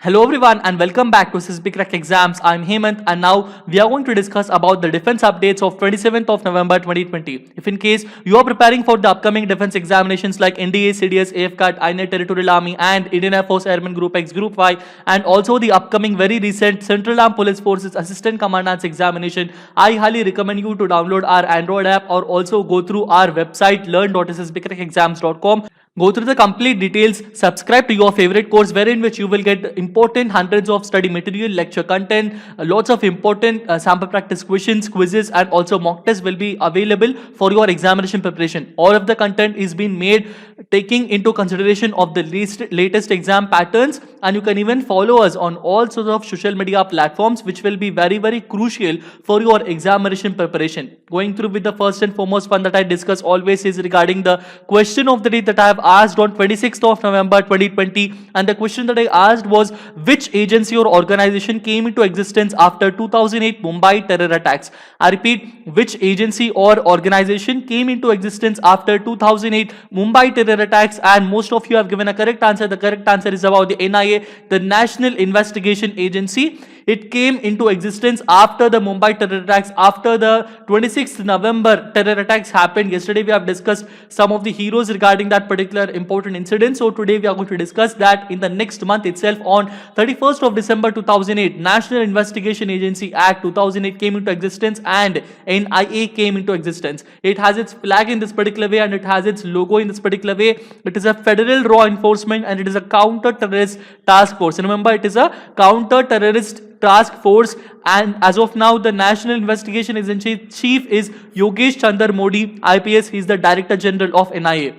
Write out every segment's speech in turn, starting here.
Hello everyone and welcome back to SISB Crack Exams. I'm Hemant and now we are going to discuss about the defense updates of 27th of November 2020. If in case you are preparing for the upcoming defense examinations like NDA, CDS, AFCAT, INET Territorial Army and Indian Air Force Airman Group X, Group Y and also the upcoming very recent Central Armed Police Forces Assistant Commandant's examination, I highly recommend you to download our Android app or also go through our website learn.ssbcrackexams.com. Go through the complete details, subscribe to your favorite course wherein which you will get important hundreds of study material, lecture content, lots of important sample practice questions, quizzes and also mock tests will be available for your examination preparation. All of the content is being made taking into consideration of the latest exam patterns, and you can even follow us on all sorts of social media platforms which will be very crucial for your examination preparation. Going through with the first and foremost one that I discuss always is regarding the question of the day that I have asked on 26th of November 2020, and the question that I asked was which agency or organization came into existence after 2008 Mumbai terror attacks. I repeat, which agency or organization came into existence after 2008 Mumbai terror attacks, and most of you have given a correct answer. The correct answer is about the NIA, the National Investigation Agency. It came into existence after the Mumbai terror attacks, after the 26th November terror attacks happened. Yesterday we have discussed some of the heroes regarding that particular important incident. So today we are going to discuss that in the next month itself on 31st of December 2008, National Investigation Agency Act 2008 came into existence and NIA came into existence. It has its flag in this particular way and it has its logo in this particular way. It is a federal law enforcement and it is a counter-terrorist task force. Remember, it is a counter-terrorist task force, and as of now the National Investigation Agency chief is Yogesh Chandra Modi IPS. He is the Director General of NIA.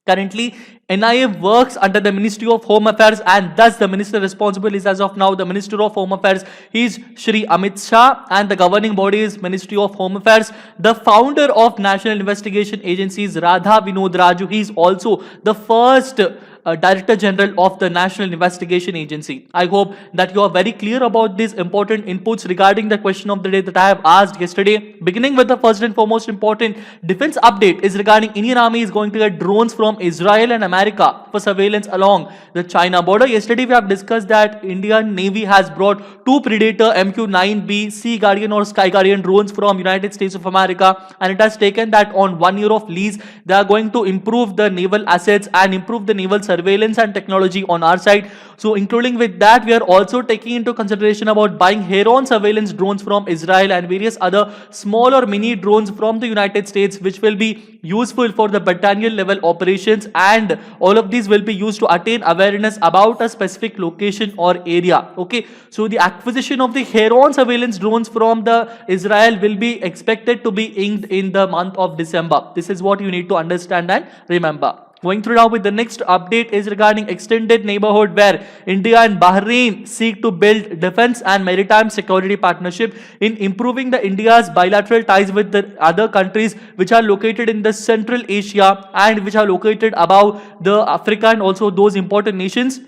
Currently NIA works under the Ministry of Home Affairs, and thus the minister responsible is as of now the Minister of Home Affairs. He is Shri Amit Shah and the governing body is Ministry of Home Affairs. The founder of National Investigation Agency is Radha Vinod Raju. He is also the first Director General of the National Investigation Agency. I hope that you are very clear about these important inputs regarding the question of the day that I have asked yesterday. Beginning with the first and foremost important defense update is regarding Indian Army is going to get drones from Israel and America for surveillance along the China border. Yesterday we have discussed that Indian Navy has brought two Predator MQ-9B Sea Guardian or Sky Guardian drones from United States of America, and it has taken that on 1 year of lease. They are going to improve the naval assets and improve the naval surveillance and technology on our side. So including with that, we are also taking into consideration about buying Heron surveillance drones from Israel and various other small or mini drones from the United States, which will be useful for the battalion level operations, and all of these will be used to attain awareness about a specific location or area. Okay, so the acquisition of the Heron surveillance drones from the Israel will be expected to be inked in the month of December. This is what you need to understand and remember. Going through now with the next update is regarding extended neighborhood, where India and Bahrain seek to build defense and maritime security partnership in improving the India's bilateral ties with the other countries which are located in the Central Asia and which are located above the Africa and also those important nations.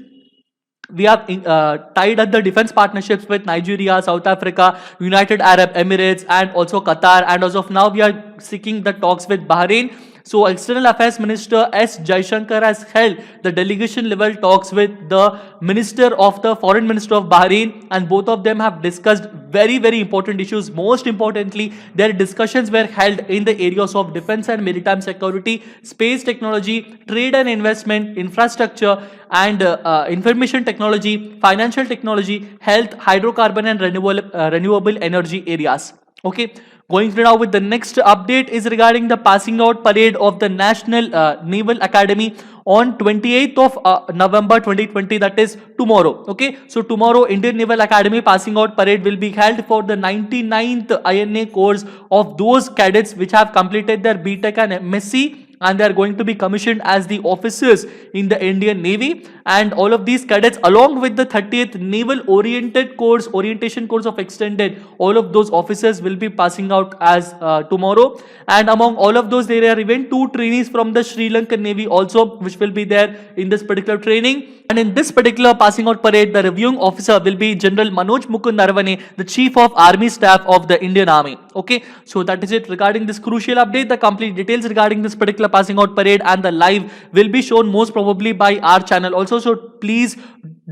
We have tied up the defense partnerships with Nigeria, South Africa, United Arab Emirates and also Qatar, and as of now we are seeking the talks with Bahrain. So External Affairs Minister S. Jaishankar has held the delegation level talks with the Minister of the Foreign Minister of Bahrain, and both of them have discussed very important issues. Most importantly, their discussions were held in the areas of defense and maritime security, space technology, trade and investment, infrastructure and information technology, financial technology, health, hydrocarbon and renewable energy areas. Okay. Going through now with the next update is regarding the passing out parade of the National Naval Academy on 28th of November 2020, that is tomorrow. Okay, so tomorrow Indian Naval Academy passing out parade will be held for the 99th INA course of those cadets which have completed their BTech and MSc, and they are going to be commissioned as the officers in the Indian Navy. And all of these cadets, along with the 30th Naval Orientation course of extended, all of those officers will be passing out as tomorrow. And among all of those, there are even two trainees from the Sri Lankan Navy also, which will be there in this particular training. And in this particular passing out parade, the reviewing officer will be General Manoj Mukund Naravane, the Chief of Army Staff of the Indian Army. Okay, so that is it regarding this crucial update. The complete details regarding this particular passing out parade and the live will be shown most probably by our channel also. So please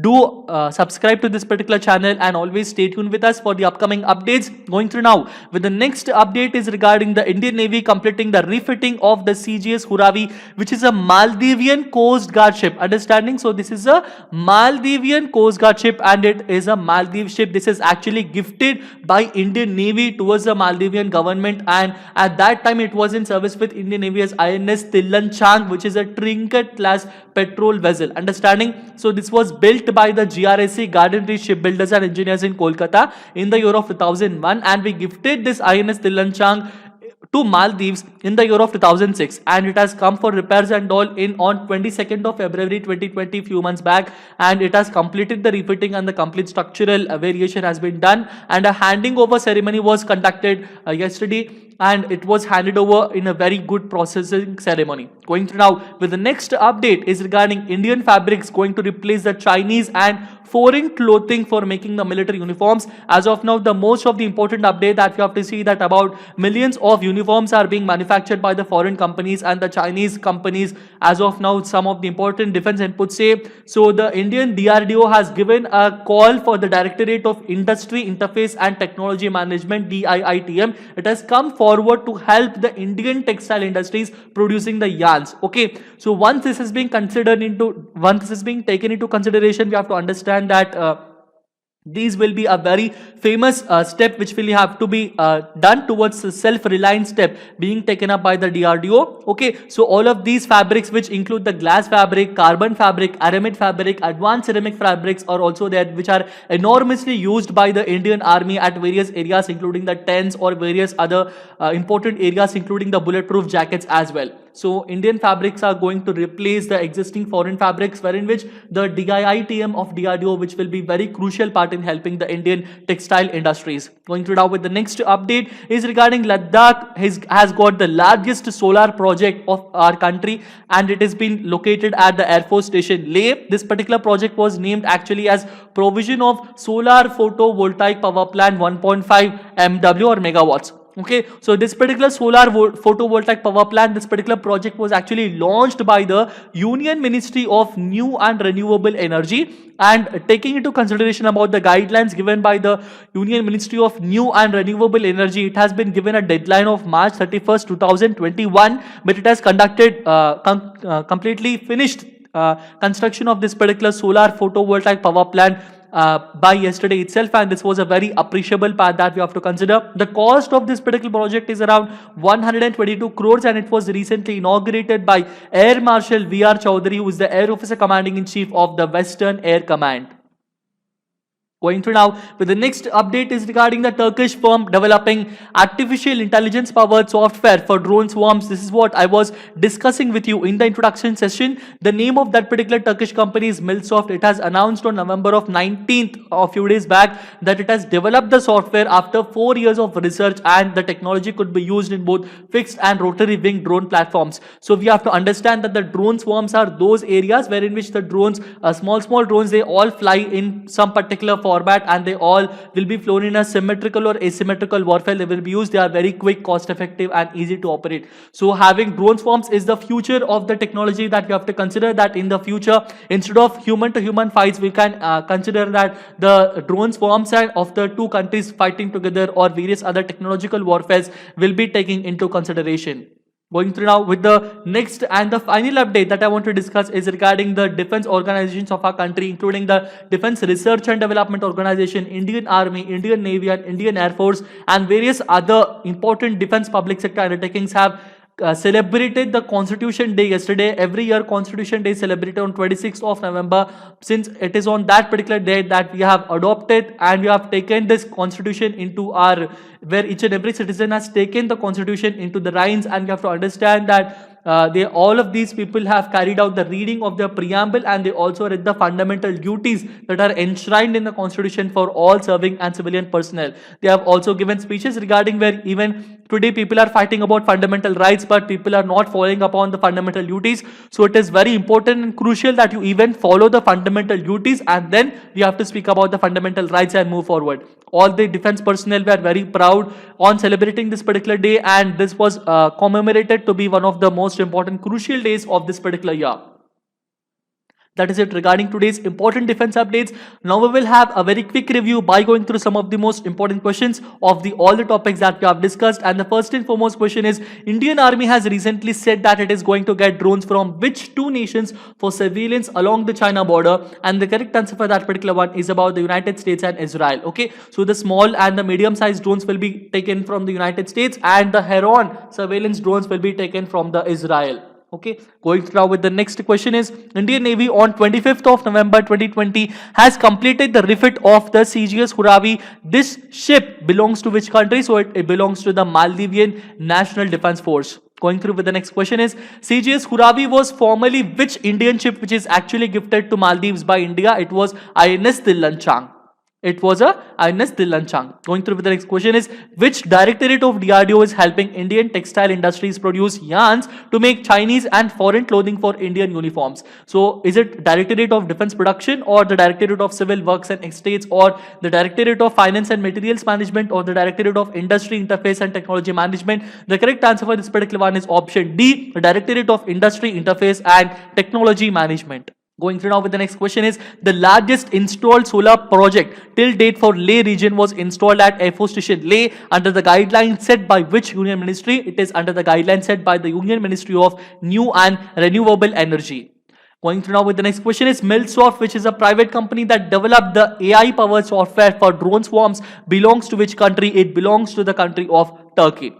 do subscribe to this particular channel and always stay tuned with us for the upcoming updates. Going through now with the next update is regarding the Indian Navy completing the refitting of the CGS Huravi, which is a Maldivian Coast Guard ship. Understanding? So this is a Maldivian Coast Guard ship and it is a Maldives ship. This is actually gifted by Indian Navy towards the Maldivian government, and at that time it was in service with Indian Navy as INS Tillan Chang, which is a trinket class petrol vessel. Understanding? So this was built by the GRSC Garden Reach Shipbuilders and Engineers in Kolkata in the year of 2001, and we gifted this INS Tillan Chang to Maldives in the year of 2006, and it has come for repairs and all in on 22nd of February 2020, few months back, and it has completed the refitting and the complete structural variation has been done, and a handing over ceremony was conducted yesterday, and it was handed over in a very good processing ceremony. Going through now with the next update is regarding Indian fabrics going to replace the Chinese and foreign clothing for making the military uniforms. As of now, the most of the important update that we have to see that about millions of uniforms are being manufactured by the foreign companies and the Chinese companies. As of now, some of the important defense inputs say, so the Indian DRDO has given a call for the Directorate of Industry Interface and Technology Management, DIITM. It has come forward to help the Indian textile industries producing the yarns. Okay, so once this is being taken into consideration, we have to understand that these will be a very famous step which will have to be done towards a self-reliant step being taken up by the DRDO. Okay, so all of these fabrics, which include the glass fabric, carbon fabric, aramid fabric, advanced ceramic fabrics, are also there, which are enormously used by the Indian Army at various areas, including the tents or various other important areas, including the bulletproof jackets as well. So Indian fabrics are going to replace the existing foreign fabrics, wherein which the DIITM of DRDO, which will be very crucial part in helping the Indian textile industries. Going through now with the next update is regarding Ladakh has got the largest solar project of our country, and it has been located at the Air Force Station Leh. This particular project was named actually as provision of solar photovoltaic power plant 1.5 MW or megawatts. Okay, so this particular solar photovoltaic power plant, this particular project was actually launched by the Union Ministry of New and Renewable Energy, and taking into consideration about the guidelines given by the Union Ministry of New and Renewable Energy, it has been given a deadline of March 31st, 2021, but it has conducted completely finished construction of this particular solar photovoltaic power plant by yesterday itself, and this was a very appreciable part that we have to consider. The cost of this particular project is around 122 crores, and it was recently inaugurated by Air Marshal VR Chaudhary, who is the Air Officer Commanding in Chief of the Western Air Command. Going through now with the next update is regarding the Turkish firm developing artificial intelligence powered software for drone swarms. This is what I was discussing with you in the introduction session. The name of that particular Turkish company is Milsoft. It has announced on November of 19th, a few days back, that it has developed the software after 4 years of research, and the technology could be used in both fixed and rotary wing drone platforms. So we have to understand that the drone swarms are those areas wherein which the drones, small drones, they all fly in some particular format, and they all will be flown in a symmetrical or asymmetrical warfare. They will be used. They are very quick, cost effective, and easy to operate. So having drone swarms is the future of the technology that we have to consider, that in the future, instead of human to human fights, we can consider that the drone swarms of the two countries fighting together or various other technological warfares will be taken into consideration. Going through now with the next and the final update that I want to discuss is regarding the defense organizations of our country, including the Defense Research and Development Organization, Indian Army, Indian Navy, and Indian Air Force, and various other important defense public sector undertakings have celebrated the Constitution Day yesterday. Every year Constitution Day is celebrated on 26th of November, since it is on that particular day that we have adopted and we have taken this Constitution into our, where each and every citizen has taken the Constitution into the reins, and we have to understand that all of these people have carried out the reading of the preamble, and they also read the fundamental duties that are enshrined in the Constitution for all serving and civilian personnel. They have also given speeches regarding where even today people are fighting about fundamental rights, but people are not following upon the fundamental duties. So it is very important and crucial that you even follow the fundamental duties, and then we have to speak about the fundamental rights and move forward. All the defense personnel were very proud on celebrating this particular day, and this was commemorated to be one of the most important crucial days of this particular year. That is it regarding today's important defense updates. Now we will have a very quick review by going through some of the most important questions of all the topics that we have discussed. And the first and foremost question is, Indian Army has recently said that it is going to get drones from which two nations for surveillance along the China border? And the correct answer for that particular one is about the United States and Israel. Okay, so the small and the medium sized drones will be taken from the United States, and the Heron surveillance drones will be taken from the Israel. Okay, going now with the next question is, Indian Navy on 25th of November 2020 has completed the refit of the CGS Huravi. This ship belongs to which country? So it belongs to the Maldivian National Defense Force. Going through with the next question is, CGS Huravi was formerly which Indian ship which is actually gifted to Maldives by India? It was INS Dillanchang. It was a INS Dillanchang. Going through with the next question is, which directorate of DRDO is helping Indian textile industries produce yarns to make Chinese and foreign clothing for Indian uniforms? So is it Directorate of Defense Production, or the Directorate of Civil Works and Estates, or the Directorate of Finance and Materials Management, or the Directorate of Industry Interface and Technology Management? The correct answer for this particular one is option D, the Directorate of Industry Interface and Technology Management. Going through now with the next question is, the largest installed solar project till date for Leh region was installed at Air Force Station Leh under the guidelines set by which union ministry? It is under the guidelines set by the Union Ministry of New and Renewable Energy. Going through now with the next question is, Milsoft, which is a private company that developed the AI powered software for drone swarms, belongs to which country? It belongs to the country of Turkey.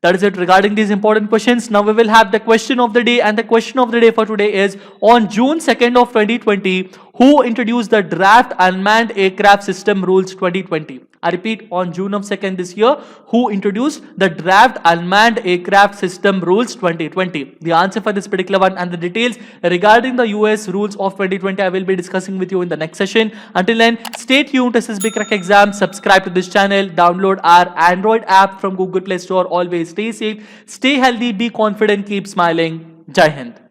That is it regarding these important questions. Now we will have the question of the day, and the question of the day for today is, on June 2nd of 2020, who introduced the Draft Unmanned Aircraft System Rules 2020? I repeat, on June of 2nd this year, who introduced the Draft Unmanned Aircraft System Rules 2020? The answer for this particular one and the details regarding the US rules of 2020 I will be discussing with you in the next session. Until then, stay tuned to SSB Crack Exam. Subscribe to this channel, download our Android app from Google Play Store. Always stay safe, stay healthy, be confident, keep smiling. Jai Hind.